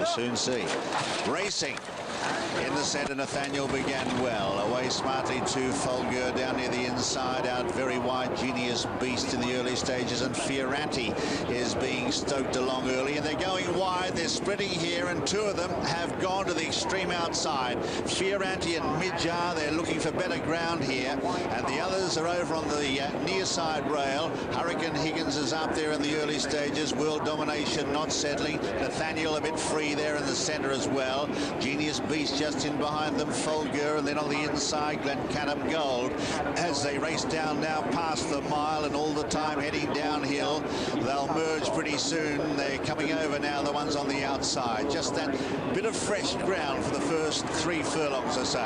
soon see. Racing. In the centre, Nathaniel began well. Away smartly to Fulgur down near the inside. Out very wide, Genius Beast in the early stages. And Fioranti is being stoked along early. And they're going wide. They're spreading here. And two of them have gone to the extreme outside. Fioranti and Midjar, they're looking for better ground here. And the others are over on the near side rail. Hurricane Higgins is up there in the early stages. World Domination not settling. Nathaniel a bit free there in the centre as well. Genius Beast just in behind them, Fulgur, and then on the inside, Glencanim Gold. As they race down now past the mile and all the time heading downhill, they'll merge pretty soon. They're coming over now, the ones on the outside. Just that bit of fresh ground for the first 3 furlongs or so.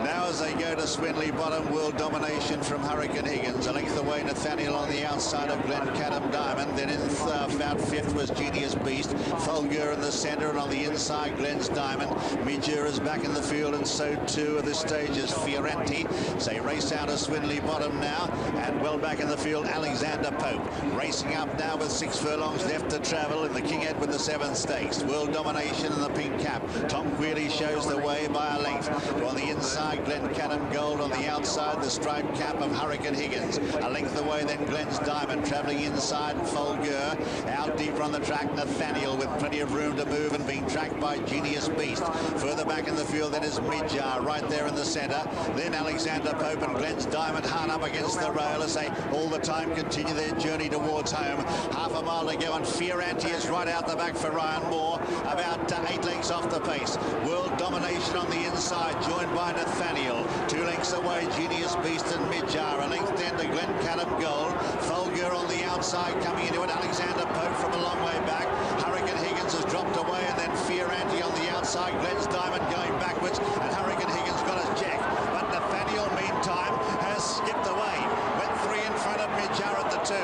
Now as they go to Swinley Bottom, World Domination from Hurricane Higgins. A length away, Nathaniel on the outside of Glencanim Diamond. Then in about 5th was Genius Beast. Fulgur in the centre, and on the inside, Glenn's Diamond. Midger is back in the field, and so too at this stage is Fioranti. So they race out of Swinley Bottom now, and well back in the field, Alexander Pope. Racing up now with 6 furlongs left to travel in the King Edward VII Stakes. World Domination in the pink cap. Tom Quealy shows the way by a length. On the inside, Glencanim Gold. On the outside, the striped cap of Hurricane Higgins. A length away, then Glenn's Diamond travelling inside. Fulgur out deeper on the track. Nathaniel with plenty of room to move and being tracked by Genius Beast. Further back in the field, then is Midjar right there in the centre. Then Alexander Pope and Glenn's Diamond hard up against the rail as they all the time continue their journey towards home. Half a mile to go, and Fioranti is right out the back for Ryan Moore, about 8 lengths off the pace. World Domination on the inside, joined by Nathaniel. 2 lengths away, Genius Beast and Midjar. A length then to Glencanim Gold. Fulgur on the outside coming into it. Alexander Pope from a long way back. Hurricane Higgins has dropped away, and then Fioranti on the outside. Glenn's Diamond going backwards, and Hurricane Higgins got his jack. But Nathaniel, meantime, has skipped away. Went 3 in front of Midjar at the 2.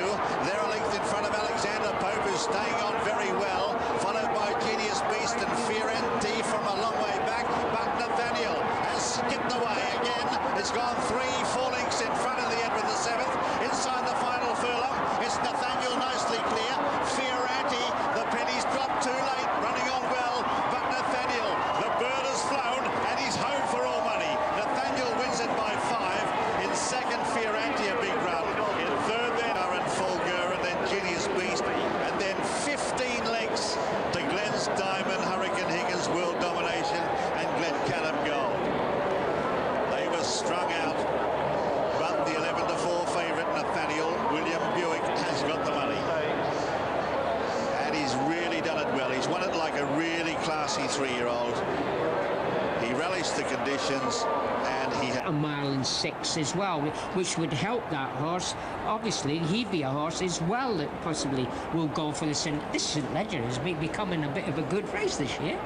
They're a length in front of Alexander Pope, who's staying on very well. Followed by Genius Beast and Fioranti from a long way back. But Nathaniel has skipped away again. It's gone 3-4 lengths in front of the Edward VII. Inside the final furlong, it's Nathaniel nicely clear. Fioranti, the penny's dropped too late, running on well. But Nathaniel, the bird has flown, and he's home for all money. Nathaniel wins it by 5. In second, Fioranti, a big run. In third, then Aaron Fulgur, and then Genius Beast. And then 15 lengths to Glenn's Diamond, Hurricane Higgins, World Domination, and Glencanim Gold. They were strung out, but the 11-4 favourite, Nathaniel William Buick, has got the money. And he's really done it well. He's won it like a really classy 3-year-old. He relished the conditions, and he had a mile and 6 as well, which would help that horse. Obviously, he'd be a horse as well that possibly will go for the St. This St. Ledger is becoming a bit of a good race this year.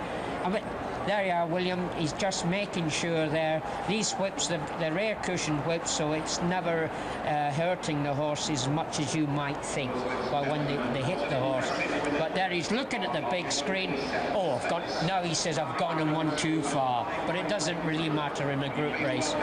But there you are, William. He's just making sure there. These whips, they're air cushioned whips, so it's never hurting the horse as much as you might think by when they hit the horse. But there he's looking at the big screen. Oh, now he says, I've gone and won too far. But it doesn't really matter in a group race.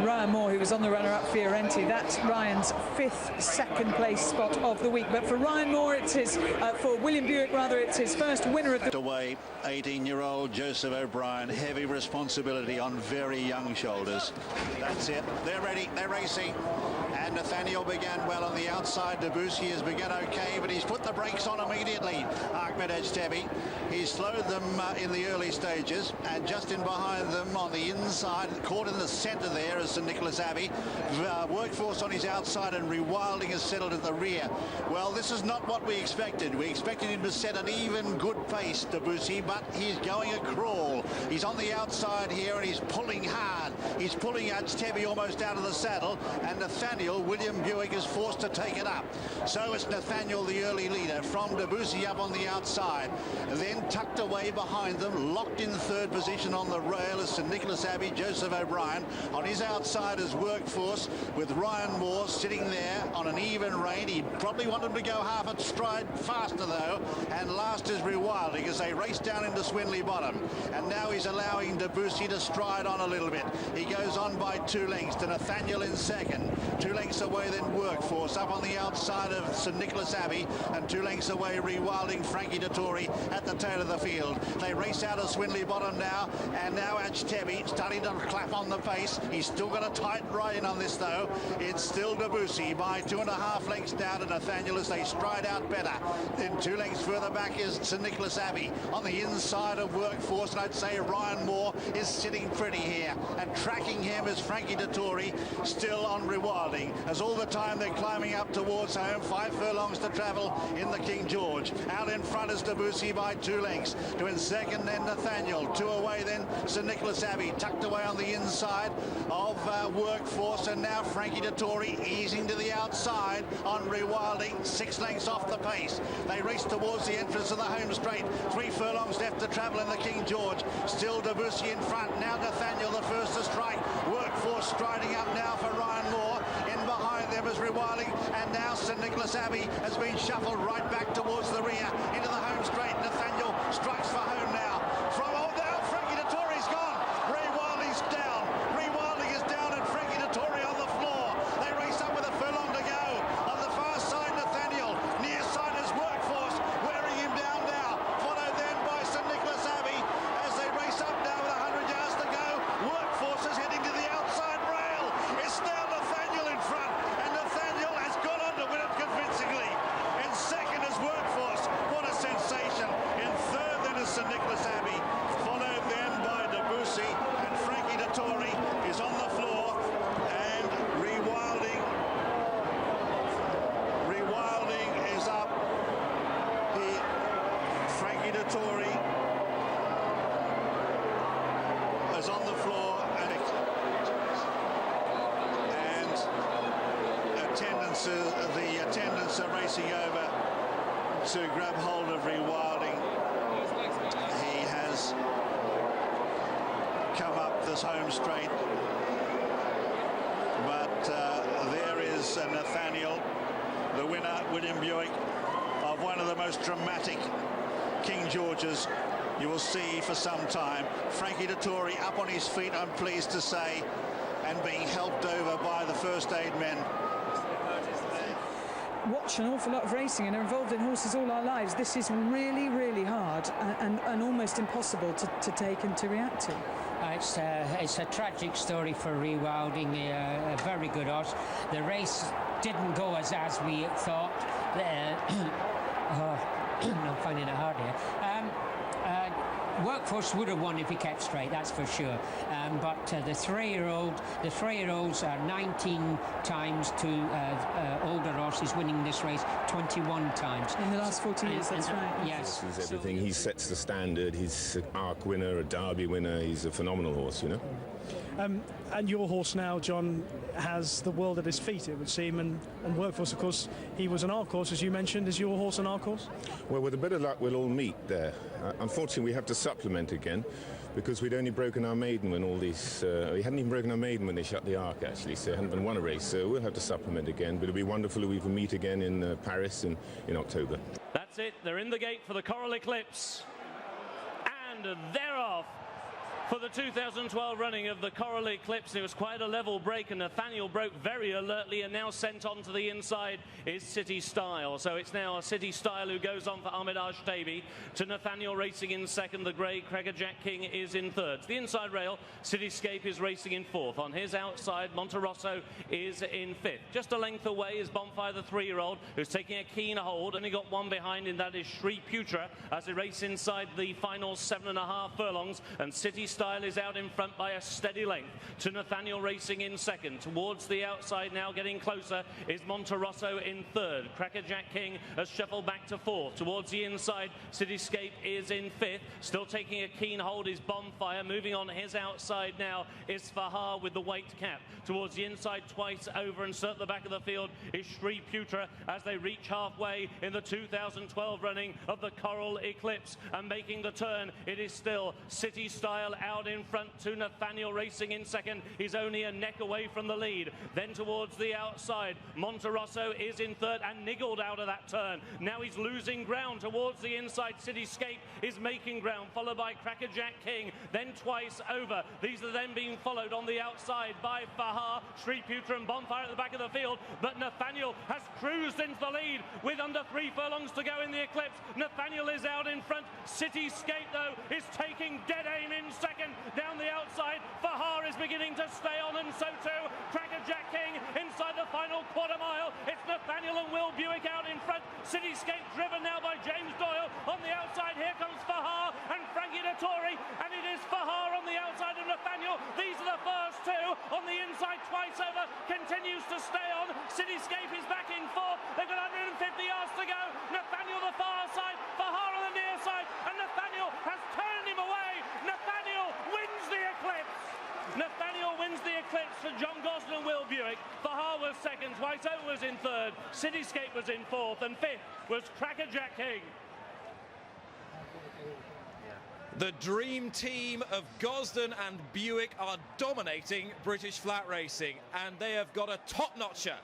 Ryan Moore, who was on the runner-up Fioranti, that's Ryan's 5th second-place spot of the week. But for Ryan Moore, it's his, for William Buick, rather, it's his first winner of the... Away, 18-year-old Joseph O'Brien. Heavy responsibility on very young shoulders. That's it. They're ready. They're racing. And Nathaniel began well on the outside. Debussy has begun okay, but he's put the brakes on immediately. Ahmed Ejtebi. He's slowed them in the early stages, and just in behind them on the inside, caught in the centre there is St Nicholas Abbey. Workforce on his outside, and Rewilding is settled at the rear. Well, this is not what we expected. We expected him to set an even good pace, Debussy, but he's going a crawl. He's on the outside here, and he's pulling hard. He's pulling Ejtebi almost out of the saddle, and Nathaniel, William Buick, is forced to take it up. So it's Nathaniel, the early leader, from Debussy up on the outside. And then tucked away behind them, locked in third position on the rail is St Nicholas Abbey, Joseph O'Brien. On his outside is Workforce, with Ryan Moore sitting there on an even rein. He probably wanted him to go half a stride faster though. And last is Rewilding as they race down into Swinley Bottom. And now he's allowing Debussy to stride on a little bit. He goes on by 2 lengths to Nathaniel in second. 2 lengths away then Workforce up on the outside of St Nicholas Abbey, and 2 lengths away Rewilding, Frankie Dettori at the tail of the field. They race out of Swindley Bottom now, and now Ajtebi starting to clap on the pace. He's still got a tight rein on this though. It's still Debussy by 2.5 lengths down to Nathaniel as they stride out better. Then 2 lengths further back is St Nicholas Abbey on the inside of Workforce, and I'd say Ryan Moore is sitting pretty here, and tracking him is Frankie Dettori, still on Rewilding, as all the time they're climbing up towards home. 5 furlongs to travel in the King George. Out in front is Debussy by 2 lengths. To in second then Nathaniel. 2 away then St Nicholas Abbey, tucked away on the inside of Workforce, and now Frankie Dettori easing to the outside on Rewilding, 6 lengths off the pace. They race towards the entrance of the home straight. 3 furlongs left to travel in the King George. Still Debussy in front. Now Nathaniel the first to strike. Workforce striding up now for Ryan Moore. In behind them is Rewilding, and now St Nicholas Abbey has been shuffled right back towards the rear into the home straight. Nathaniel strikes for home now. From now Frankie Dettori's gone. Rewilding's down. Rewilding is down, and Frankie Dettori on the floor. They race up with a furlong to go. On the far side, Nathaniel. Near side is Workforce, wearing him down now. Followed then by St Nicholas Abbey as they race up now with 100 yards to go. Workforce is heading to the outside rail. It's now Nathaniel in front, and Nathaniel has gone on to win it convincingly. In second is Workforce. What a sensation. In third then is St Nicholas Abbey, followed then by Debussy, and Frankie Dettori is on the floor, and Rewilding is up. Frankie Dettori is on the floor, and the attendants are racing over to grab hold of Rewilding. He has come up this home straight, but there is Nathaniel, the winner, William Buick, of one of the most dramatic King Georges you will see for some time. Frankie Dettori up on his feet, I'm pleased to say, and being helped over by the first aid men. Watch an awful lot of racing and are involved in horses all our lives. This is really, really hard and almost impossible to take and to react to. It's a tragic story for Rewilding, a very good horse. The race didn't go as we thought. I'm finding it hard here. Workforce would have won if he kept straight, that's for sure. But the three-year-olds are 19 times to older horses winning this race 21 times. In the last 40 years, that's right. Yes. He's everything. He sets the standard. He's an ARC winner, a Derby winner. He's a phenomenal horse, you know. And your horse now, John, has the world at his feet, it would seem, and Workforce, of course, he was an ARC horse, as you mentioned. Is your horse an ARC horse? Well, with a bit of luck, we'll all meet there. Unfortunately, we have to supplement again, because we'd only broken our maiden when all these... we hadn't even broken our maiden when they shut the ARC, actually, so hadn't been won a race, so we'll have to supplement again. But it'll be wonderful if we can meet again in Paris in October. That's it. They're in the gate for the Coral Eclipse. And they're off for the 2012 running of the Coral Eclipse. It was quite a level break, and Nathaniel broke very alertly, and now sent on to the inside is City Style. So it's now City Style who goes on for Ahmed Ajtebi, to Nathaniel racing in second. The grey Crackerjack King is in third. To the inside rail, Cityscape is racing in fourth. On his outside, Monterosso is in fifth. Just a length away is Bonfire, the 3-year-old, who's taking a keen hold. Only got one behind him, that is Shri Putra, as they race inside the final 7.5 furlongs, and City Style is out in front by a steady length to Nathaniel racing in second. Towards the outside now, getting closer, is Monterosso in third. Crackerjack King has shuffled back to fourth. Towards the inside, Cityscape is in fifth. Still taking a keen hold is Bonfire. Moving on his outside now is Fahar with the weight cap. Towards the inside twice over, and at the back of the field is Shri Putra as they reach halfway in the 2012 running of the Coral Eclipse. And making the turn, it is still City Style out in front to Nathaniel racing in second. He's only a neck away from the lead. Then towards the outside, Monterosso is in third and niggled out of that turn. Now he's losing ground towards the inside. Cityscape is making ground, followed by Crackerjack King, then twice over. These are then being followed on the outside by Fahar, Sri Putra and Bonfire at the back of the field. But Nathaniel has cruised into the lead with under 3 furlongs to go in the Eclipse. Nathaniel is out in front. Cityscape, though, is taking dead aim in second. Down the outside, Fahar is beginning to stay on, and so too Crackerjack King inside the final quarter mile. It's Nathaniel and Will Buick out in front. Cityscape driven now by James Doyle. On the outside, here comes Fahar and Frankie Dettori, and it is Fahar on the outside of Nathaniel. These are the first two. On the inside, twice over, continues to stay on. Cityscape is back in fourth. They've got 150 yards to go. Nathaniel the far side, Fahar on the near side, and Nathaniel has turned him away. Nathaniel wins the Eclipse. Nathaniel wins the Eclipse for John Gosden and Will Buick. Fahar was second, Twice Over was in third, Cityscape was in fourth, and fifth was Crackerjack King. The dream team of Gosden and Buick are dominating British flat racing, and they have got a top-notcher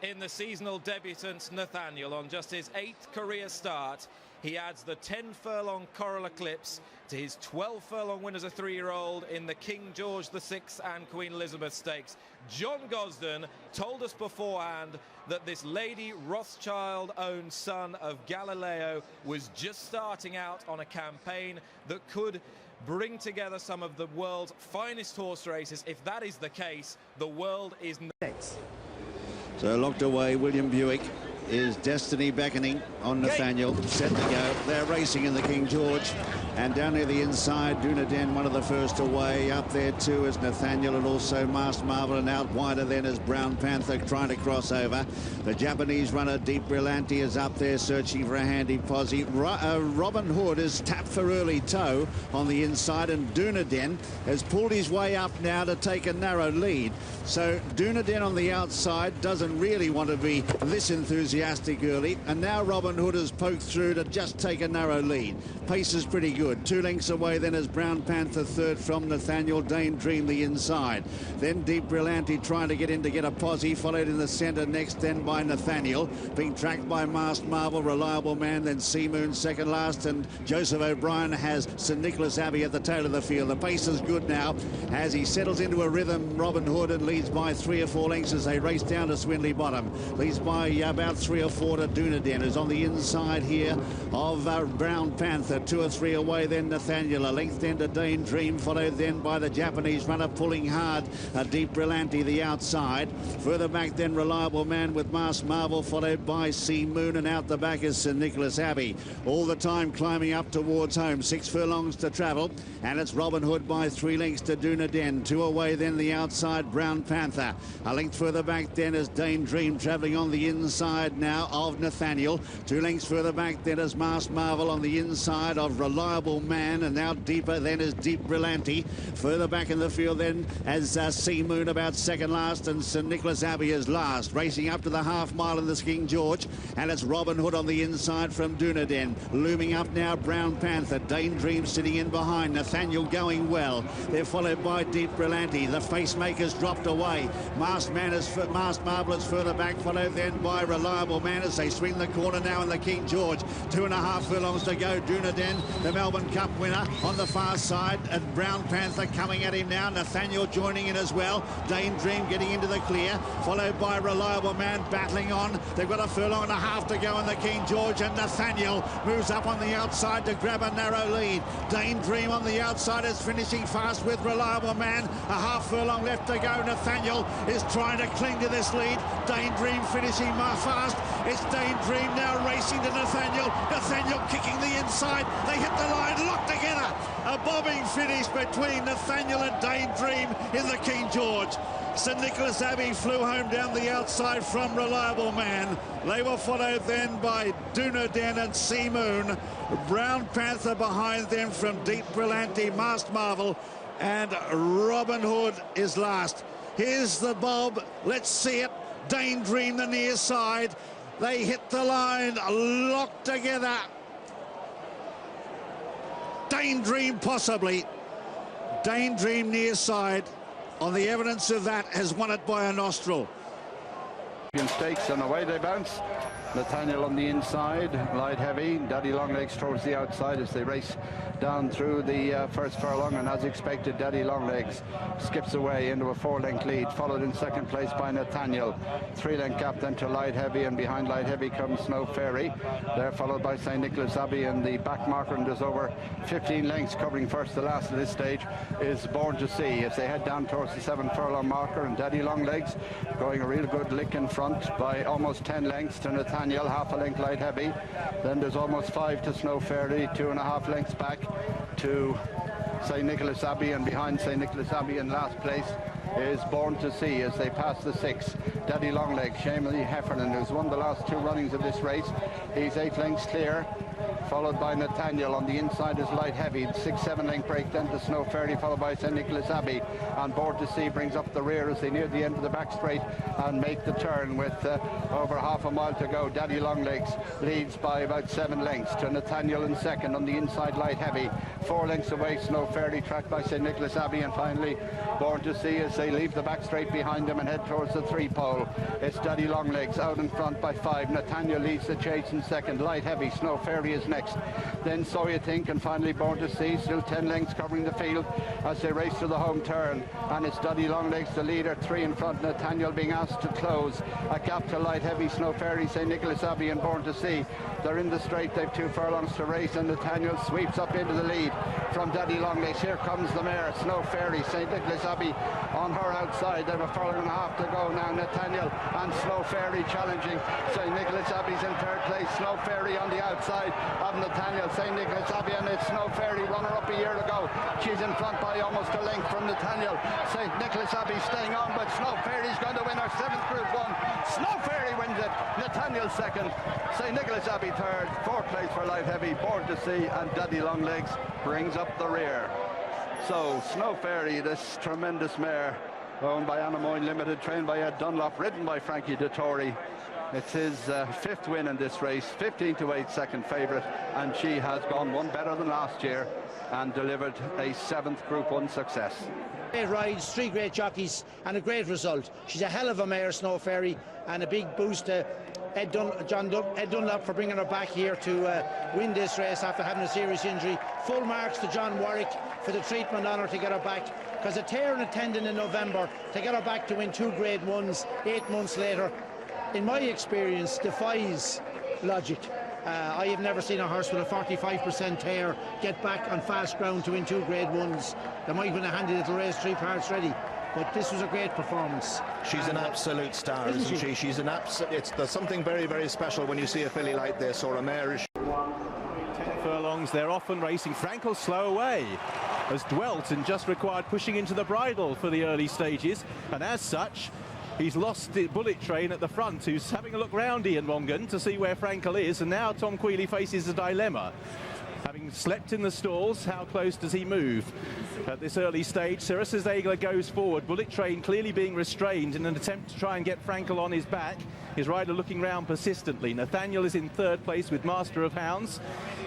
in the seasonal debutant Nathaniel. On just his 8th career start, he adds the 10-furlong Coral Eclipse to his 12-furlong win as a 3-year-old in the King George VI and Queen Elizabeth Stakes. John Gosden told us beforehand that this Lady Rothschild-owned son of Galileo was just starting out on a campaign that could bring together some of the world's finest horse races. If that is the case, the world is next. So locked away, William Buick. Is destiny beckoning on Nathaniel, set to go. They're racing in the King George, and down near the inside, Dunaden, one of the first away. Up there too is Nathaniel, and also Masked Marvel, and out wider then is Brown Panther trying to cross over. The Japanese runner Deep Brillanti is up there searching for a handy posse. Robin Hood is tapped for early toe on the inside, and Dunaden has pulled his way up now to take a narrow lead. So Dunaden on the outside doesn't really want to be this enthusiastic early, and now Robin Hood has poked through to just take a narrow lead. Pace is pretty good. 2 lengths away then is Brown Panther third from Nathaniel. Dane Dream the inside. Then Deep Brillanti trying to get in to get a posse, followed in the centre next then by Nathaniel, being tracked by Masked Marvel, Reliable Man, then Sea Moon second last, and Joseph O'Brien has St Nicholas Abbey at the tail of the field. The pace is good now as he settles into a rhythm. Robin Hood and leads by 3 or 4 lengths as they race down to Swindley Bottom. Leads by about 3 or 4 to Dunaden, who's on the inside here of Brown Panther. 2 or 3 away then Nathaniel. A length then to Dane Dream, followed then by the Japanese runner pulling hard. Deep Brillanti the outside. Further back then Reliable Man with Masked Marvel, followed by Sea Moon, and out the back is St Nicholas Abbey. All the time climbing up towards home. 6 furlongs to travel, and it's Robin Hood by 3 lengths to Dunaden. 2 away then the outside Brown Panther. A length further back then is Dane Dream travelling on the inside now of Nathaniel. 2 lengths further back then is Masked Marvel on the inside of Reliable Man, and now deeper then is Deep Brillanti. Further back in the field then as Sea Moon about second last, and St Nicholas Abbey is last. Racing up to the half mile in this King George, and it's Robin Hood on the inside from Dunaden. Looming up now Brown Panther. Dane Dream sitting in behind. Nathaniel going well. They're followed by Deep Brillanti. The Facemaker's dropped away. Masked Marvel is further back, followed then by Reliable Man as they swing the corner now in the King George. 2.5 furlongs to go. Dunaden, the Melbourne Cup winner, on the far side, and Brown Panther coming at him now. Nathaniel joining in as well. Dane Dream getting into the clear, followed by Reliable Man battling on. They've got 1.5 furlongs to go in the King George, and Nathaniel moves up on the outside to grab a narrow lead. Dane Dream on the outside is finishing fast with Reliable Man. 1/2 furlong left to go. Nathaniel is trying to cling to this lead. Dane Dream finishing fast. It's Dane Dream now racing to Nathaniel. Nathaniel kicking the inside. They hit the line, locked together. A bobbing finish between Nathaniel and Dane Dream in the King George. St Nicholas Abbey flew home down the outside from Reliable Man. They were followed then by Dunaden and Sea Moon. Brown Panther behind them from Deep Brillanti, Masked Marvel, and Robin Hood is last. Here's the bob. Let's see it. Dane Dream the near side. They hit the line, locked together. Dane Dream possibly. Daydream near side, on the evidence of that, has won it by a nostril. Stakes, and away they bounce. Nathaniel on the inside, light heavy. Daddy Longlegs towards the outside as they race down through the first furlong, and as expected, Daddy Longlegs skips away into a 4-length lead, followed in second place by Nathaniel. 3-length gap then to light heavy, and behind light heavy comes Snow Fairy. They're followed by St. Nicholas Abbey, and the back marker, and there's over 15 lengths covering first to last at this stage, is Born to See as they head down towards the 7 furlong marker, and Daddy Longlegs going a real good lick in front by almost 10 lengths to Nathaniel, half a length light heavy. Then there's almost 5 to Snow Fairy, 2.5 lengths back to St. Nicholas Abbey, and behind St. Nicholas Abbey in last place is Born to See as they pass the 6. Daddy Longlegs, Shamley Heffernan, who's won the last 2 runnings of this race. He's 8 lengths clear, followed by Nathaniel. On the inside is light heavy, 6-7 length break then to Snow Fairy, followed by St. Nicholas Abbey, and Born to See brings up the rear as they near the end of the back straight and make the turn with over half a mile to go. Daddy Longlegs leads by about 7 lengths to Nathaniel in second. On the inside, light heavy, 4 lengths away Snow Fairy, tracked by St. Nicholas Abbey, and finally Born to See as they leave the back straight behind them and head towards the 3 pole. It's Daddy Longlegs out in front by 5. Nathaniel leads the chase in second. Light heavy, Snow Fairy is next. Then So You Think, and finally Born to See, still 10 lengths covering the field as they race to the home turn. And it's Daddy Longlegs, the leader, 3 in front. Nathaniel being asked to close. A gap to light heavy, Snow Fairy, St. Nicholas Abbey, and Born to See. They're in the straight. They've 2 furlongs to race, and Nathaniel sweeps up into the lead from Daddy Longlegs. Here comes the mare, Snow Fairy, St. Nicholas Abbey on her outside. They have a furlong and a half to go now. Nathaniel and Snow Fairy challenging. St. Nicholas Abbey's in 3rd place. Snow Fairy on the outside of Nathaniel. St. Nicholas Abbey, and it's Snow Fairy, runner-up a year ago. She's in front by almost a length from Nathaniel. St. Nicholas Abbey staying on, but Snow Fairy's going to win her 7th Group 1. Snow Fairy wins it. Nathaniel second. St. Nicholas Abbey third. 4th place for light heavy. Born to See, and Daddy Longlegs brings up the rear. So Snow Fairy, this tremendous mare, owned by Anna Moyne Limited, trained by Ed Dunlop, ridden by Frankie Dettori. It's his 5th win in this race, 15-8 second favourite, and she has gone one better than last year and delivered a 7th Group 1 success. Great rides, 3 great jockeys, and a great result. She's a hell of a mare, Snow Fairy, and a big boost to Ed Dunlop for bringing her back here to win this race after having a serious injury. Full marks to John Warwick for the treatment on her to get her back, because a tear in a tendon in November, to get her back to win 2 Grade 1s 8 months later, in my experience, defies logic. I have never seen a horse with a 45% tear get back on fast ground to win 2 Grade 1s. There might have been a handy little race, 3 parts ready, but this was a great performance. She's an absolute star, isn't she? She's an absolute. There's something very, very special when you see a filly like this, or a mare. 10 furlongs, they're often racing. Frankel slow away, has dwelt and just required pushing into the bridle for the early stages, and as such, he's lost the Bullet Train at the front, who's having a look round Ian Mongan to see where Frankel is, and now Tom Queally faces a dilemma. Having slept in the stalls, how close does he move? At this early stage, Sirissa Zegler goes forward. Bullet Train clearly being restrained in an attempt to try and get Frankel on his back. His rider looking round persistently. Nathaniel is in 3rd place with Master of Hounds.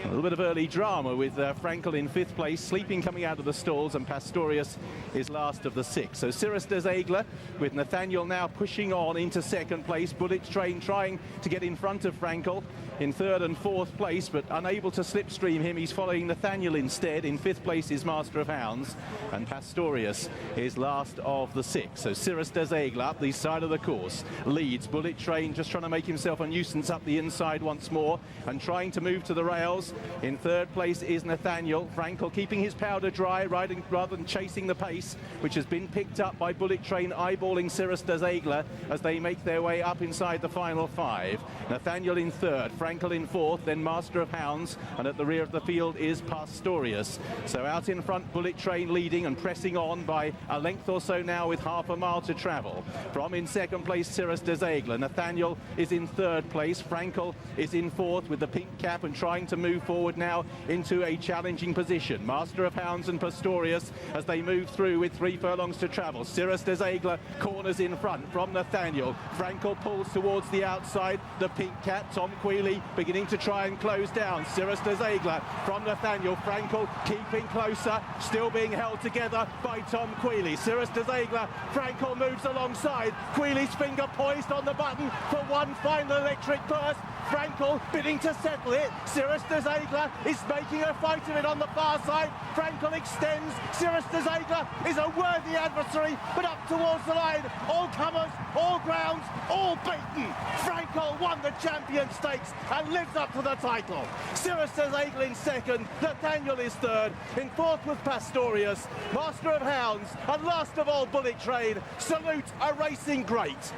A little bit of early drama with Frankel in 5th place, Sleeping coming out of the stalls, and Pastorius is last of the 6. So Sirissa Zegler with Nathaniel now pushing on into 2nd place. Bullet Train trying to get in front of Frankel in 3rd and 4th place, but unable to slipstream him. He's following Nathaniel instead. In 5th place is Master of Hounds, and Pastorius is last of the 6. So Sirissa Zegler up the side of the course leads. Bullet Train just trying to make himself a nuisance up the inside once more and trying to move to the rails. In 3rd place is Nathaniel. Frankel keeping his powder dry, riding rather than chasing the pace, which has been picked up by Bullet Train, eyeballing Sirissa Zegler as they make their way up inside the final 5. Nathaniel in 3rd, Frankel in 4th, then Master of Hounds, and at the rear of the field is Pastorius. So out in front, Bullet Train leading and pressing on by a length or so now with half a mile to travel. From in 2nd place, Sirissa Zegler. Nathaniel Nathaniel is in third place. Frankel is in fourth with the pink cap and trying to move forward now into a challenging position. Master of Hounds and Pastorius as they move through with 3 furlongs to travel. Cirrus de Ziegler corners in front from Nathaniel. Frankel pulls towards the outside. The pink cap, Tom Queally, beginning to try and close down. Cirrus de Ziegler from Nathaniel. Frankel keeping closer, still being held together by Tom Queally. Cirrus de Ziegler, Frankel moves alongside. Queally's finger poised on the button for one final electric burst. Frankel bidding to settle it. Cirrus de Ziegler is making a fight of it on the far side. Frankel extends. Cirrus de Ziegler is a worthy adversary, but up towards the line. All comers, all grounds, all beaten. Frankel won the Champion Stakes and lives up to the title. Cirrus de Ziegler in second. Nathaniel is third. In fourth with Pastorius. Master of Hounds and last of all Bullet Train. Salute a racing great.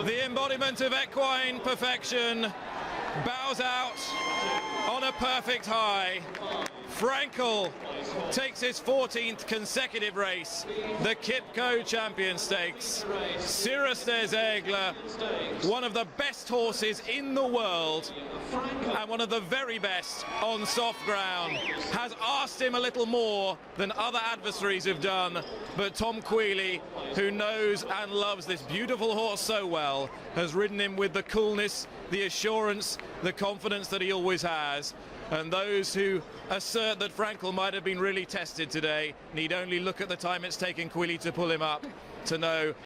The embodiment of equine perfection bows out on a perfect high. Frankel takes his 14th consecutive race, the KGⅥ Champion Stakes. Cirrus de Ziegler, one of the best horses in the world and one of the very best on soft ground, has asked him a little more than other adversaries have done, but Tom Queally, who knows and loves this beautiful horse so well, has ridden him with the coolness, the assurance, the confidence that he always has. And those who assert that Frankel might have been really tested today need only look at the time it's taken Queally to pull him up to know